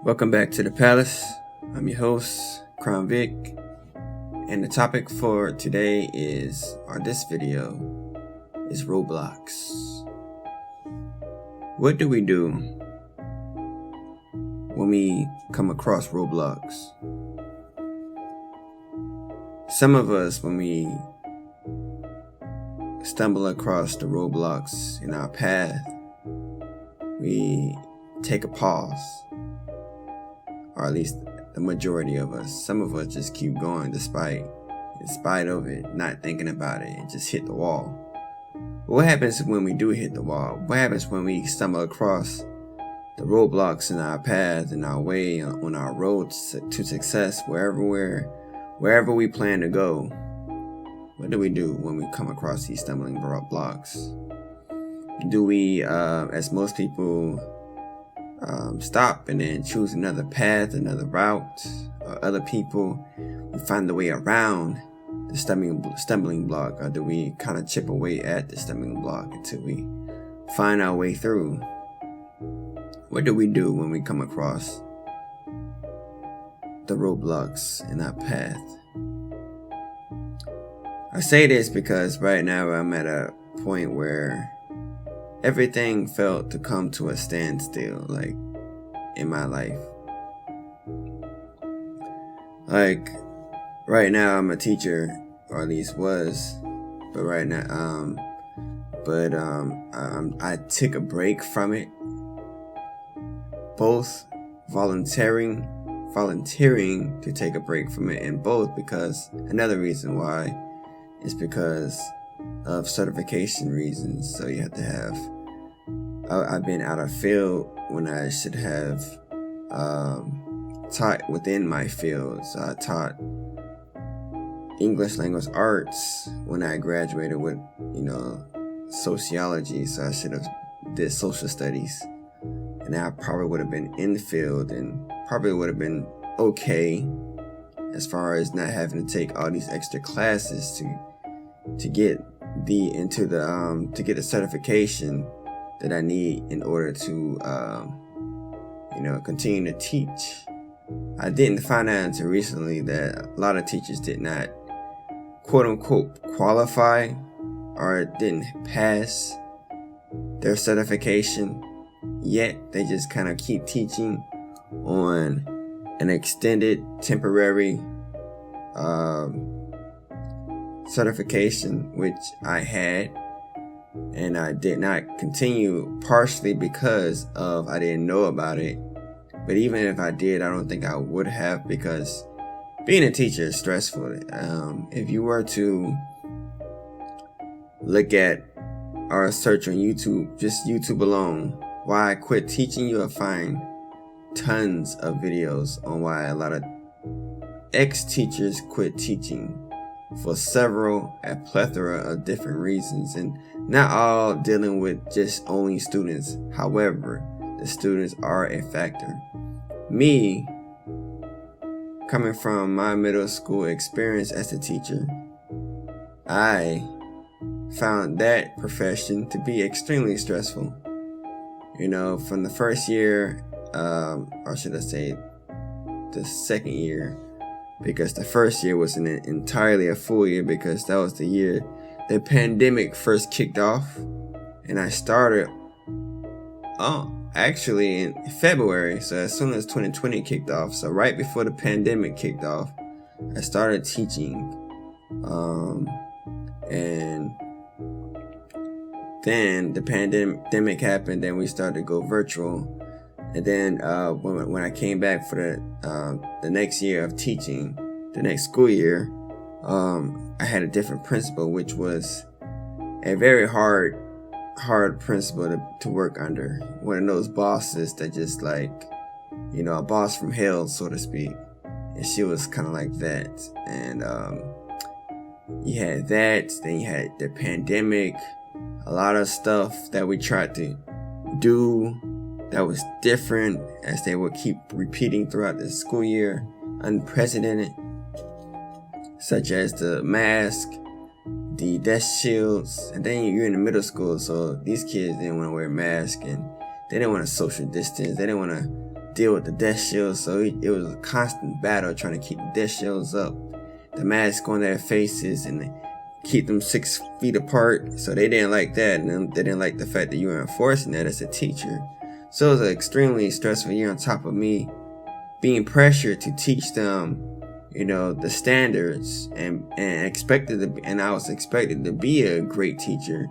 Welcome back to the Palace. I'm your host, Crown Vic, and the topic for today or this video is Roadblocks. What do we do when we come across roadblocks? Some of us, when we stumble across the roadblocks in our path, we take a pause. Or at least the majority of us. Some of us just keep going in spite of it, not thinking about it, and just hit the wall. But what happens when we do hit the wall? What happens when we stumble across the roadblocks in our path, in our way, on our road to success, wherever we plan to go? What do we do when we come across these stumbling blocks? Do we, as most people, stop and then choose another path, another route, or other people? We find the way around the stumbling block, or do we kind of chip away at the stumbling block until we find our way through? What do we do when we come across the roadblocks in our path? I say this because right now I'm at a point where everything felt to come to a standstill, like, in my life. Like, right now I'm a teacher, or at least was, but right now, I took a break from it, both volunteering to take a break from it, and both because, another reason why, is because of certification reasons. So you have to have, I've been out of field when I should have taught within my field. So I taught English language arts when I graduated with, sociology. So I should have did social studies, and I probably would have been in the field and probably would have been okay as far as not having to take all these extra classes to get the certification that I need in order to continue to teach. I didn't find out until recently that a lot of teachers did not, quote unquote, qualify or didn't pass their certification yet. They just kind of keep teaching on an extended temporary certification, which I had, and I did not continue, partially because of I didn't know about it. But even if I did, I don't think I would have, because being a teacher is stressful. If you were to look at or search on YouTube, just YouTube alone, why I quit teaching, you'll find tons of videos on why a lot of ex-teachers quit teaching for a plethora of different reasons, and not all dealing with just only students. However, the students are a factor. Me, coming from my middle school experience as a teacher, I found that profession to be extremely stressful. From the first year, or should I say the second year, because the first year wasn't entirely a full year, because that was the year the pandemic first kicked off, and I started actually in February. So as soon as 2020 kicked off, so right before the pandemic kicked off, I started teaching, and then the pandemic happened, and we started to go virtual. And then when I came back for the next year of teaching, the next school year, I had a different principal, which was a very hard principal to work under. One of those bosses that just like, a boss from hell, so to speak. And she was kind of like that. And you had that, then you had the pandemic, a lot of stuff that we tried to do that was different, as they would keep repeating throughout the school year, unprecedented, such as the mask, the desk shields. And then you're in the middle school, so these kids didn't want to wear masks, and they didn't want to social distance. They didn't want to deal with the desk shields. So it was a constant battle trying to keep the desk shields up, the mask on their faces, and keep them 6 feet apart. So they didn't like that, and they didn't like the fact that you were enforcing that as a teacher. So it was an extremely stressful year on top of me being pressured to teach them, the standards, and I was expected to be a great teacher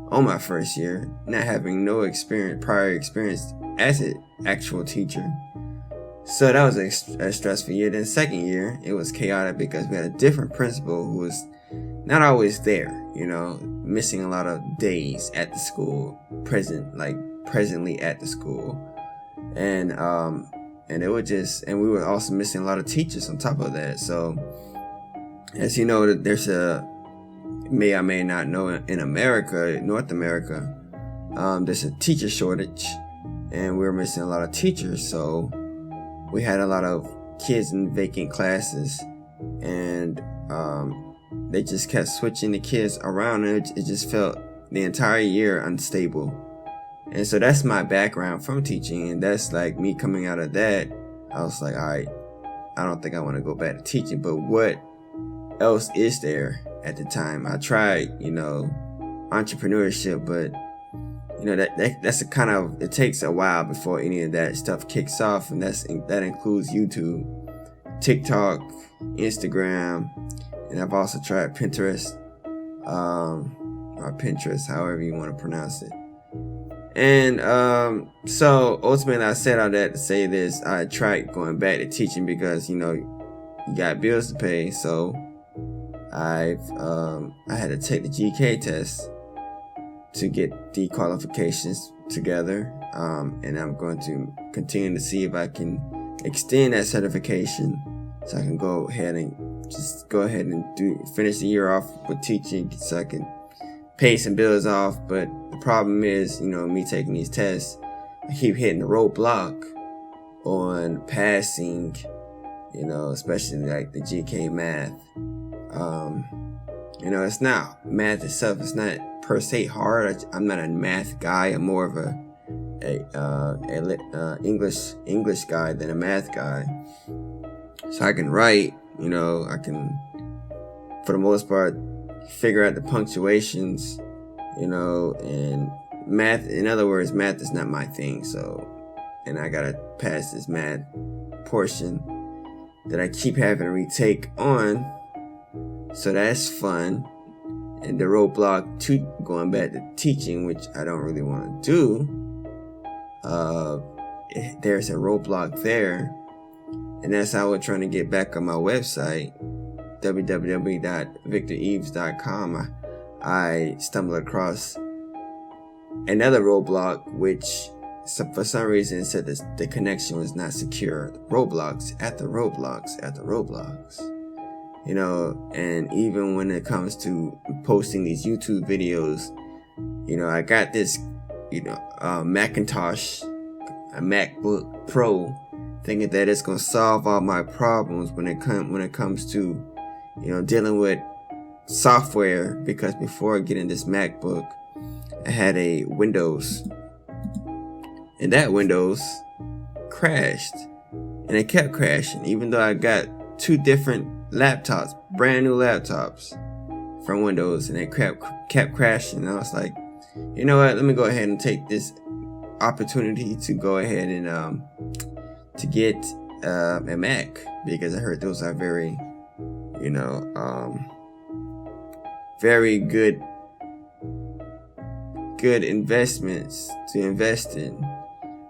on my first year, not having no prior experience as an actual teacher. So that was a stressful year. Then second year, it was chaotic because we had a different principal who was not always there, missing a lot of days at the school, presently at the school. And it was and we were also missing a lot of teachers on top of that. So as you know, there's may or may not know, in America, North America, there's a teacher shortage, and we were missing a lot of teachers. So we had a lot of kids in vacant classes, and they just kept switching the kids around, and it just felt the entire year unstable. And so that's my background from teaching, and that's like me coming out of that. I was like, all right, I don't think I want to go back to teaching, but what else is there at the time? I tried, entrepreneurship, but that's a kind of, it takes a while before any of that stuff kicks off, and that includes YouTube, TikTok, Instagram, and I've also tried Pinterest, or Pinterest, however you want to pronounce it. And so ultimately, I said all that to say this: I tried going back to teaching because you got bills to pay. So I had to take the GK test to get the qualifications together, and I'm going to continue to see if I can extend that certification so I can go ahead and finish the year off with teaching, so I can pay some bills off. But the problem is, me taking these tests, I keep hitting the roadblock on passing, especially like the GK math. It's not math itself. It's not per se hard. I'm not a math guy. I'm more of a English guy than a math guy. So I can write, I can, for the most part, figure out the punctuations, and math. In other words, math is not my thing. So, and I gotta pass this math portion that I keep having to retake on. So that's fun. And the roadblock to going back to teaching, which I don't really want to do, there's a roadblock there. And that's how we're trying to get back on my website, www.victoreves.com. I stumbled across another roadblock, which for some reason it said that the connection was not secure. Roadblocks after roadblocks after roadblocks. And even when it comes to posting these YouTube videos, I got this, Macintosh, a MacBook Pro, thinking that it's gonna solve all my problems when it comes to, dealing with software. Because before getting this MacBook, I had a Windows, and that Windows crashed, and it kept crashing, even though I got 2 different laptops, brand new laptops from Windows, and it kept crashing. And I was like, you know what? Let me go ahead and take this opportunity to go ahead and to get a Mac, because I heard those are very, very good investments to invest in.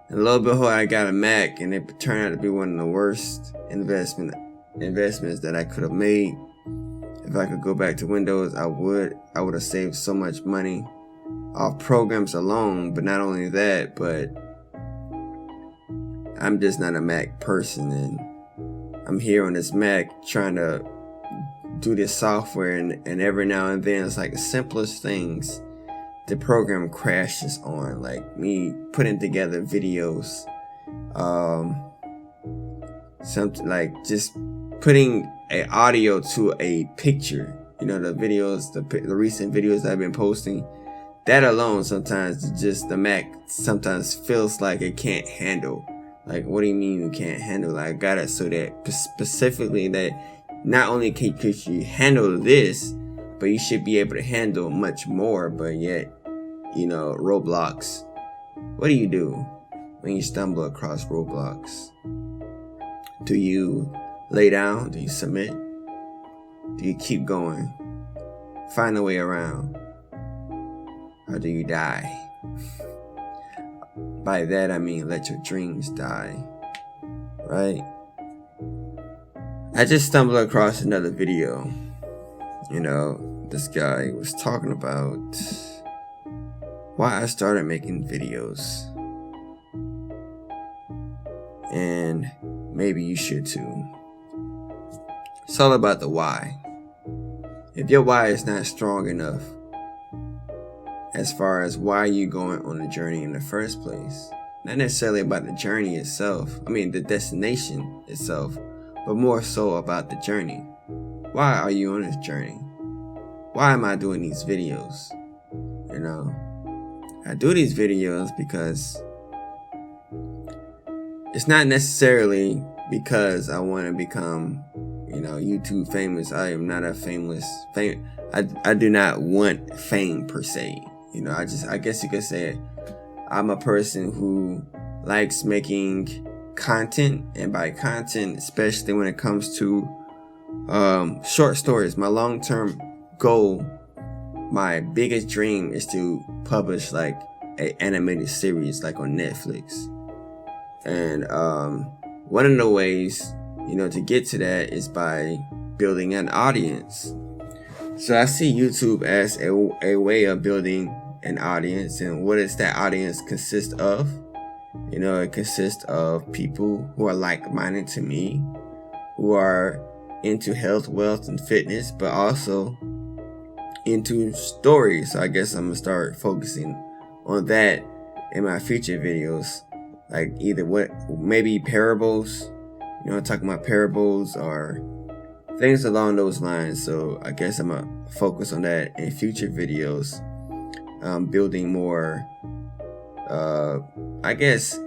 And lo and behold, I got a Mac, and it turned out to be one of the worst investments that I could have made. If I could go back to Windows, I would have saved so much money off programs alone. But not only that, but I'm just not a Mac person, and I'm here on this Mac trying to do this software, and every now and then it's like the simplest things the program crashes on, like me putting together videos, something like just putting an audio to a picture, the videos, the recent videos I've been posting, that alone, sometimes just the Mac sometimes feels like it can't handle Like, what do you mean you can't handle it? I got it so that specifically that not only could you handle this, but you should be able to handle much more. But yet, roadblocks. What do you do when you stumble across roadblocks? Do you lay down? Do you submit? Do you keep going? Find a way around? Or do you die? By that I mean let your dreams die. Right? I just stumbled across another video. This guy was talking about why I started making videos. And maybe you should too. It's all about the why. If your why is not strong enough, as far as why you going on the journey in the first place, not necessarily about the journey itself, the destination itself, but more so about the journey. Why are you on this journey? Why am I doing these videos? I do these videos because it's not necessarily because I want to become, YouTube famous. I am not a I do not want fame per se. I guess you could say I'm a person who likes making content, and by content, especially when it comes to short stories, my long-term goal, my biggest dream is to publish like an animated series like on Netflix. And one of the ways, to get to that is by building an audience. So I see YouTube as a way of building an audience. And what does that audience consist of? It consists of people who are like-minded to me, who are into health, wealth, and fitness, but also into stories. So I guess I'm gonna start focusing on that in my future videos, like maybe parables, talking about parables or things along those lines. So I guess I'm gonna focus on that in future videos, building more, I guess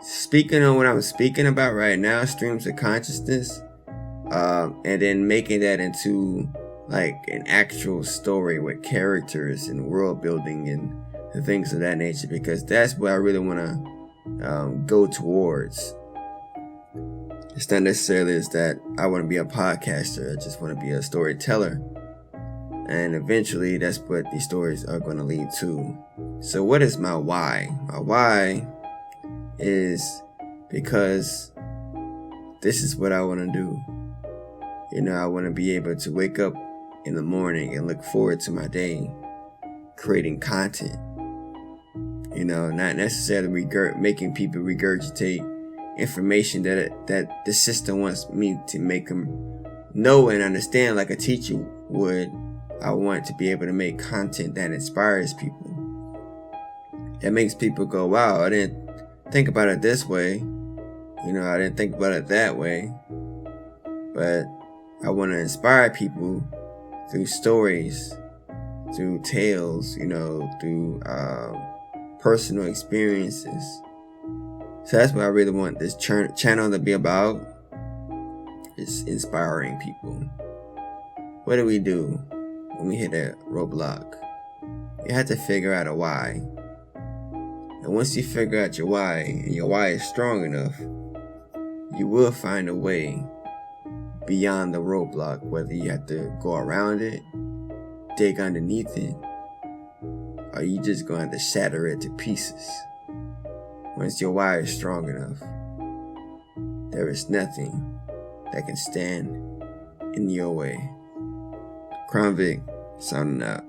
speaking on what I'm speaking about right now, streams of consciousness, and then making that into like an actual story with characters and world building and things of that nature, because that's what I really want to go towards. It's not necessarily is that I want to be a podcaster. I just want to be a storyteller, and eventually that's what these stories are going to lead to. So what is my why? My why is because this is what I want to do. I want to be able to wake up in the morning and look forward to my day creating content. Not necessarily making people regurgitate information that the system wants me to make them know and understand like a teacher would. I want to be able to make content that inspires people, that makes people go, wow, I didn't think about it this way. I didn't think about it that way. But I want to inspire people through stories, through tales, through personal experiences. So that's what I really want this channel to be about, is inspiring people. What do we do when we hit a roadblock? You have to figure out a why. And once you figure out your why, and your why is strong enough, you will find a way beyond the roadblock, whether you have to go around it, dig underneath it, or you just going to shatter it to pieces. Once your why is strong enough, there is nothing that can stand in your way. Crown Vic, signing out.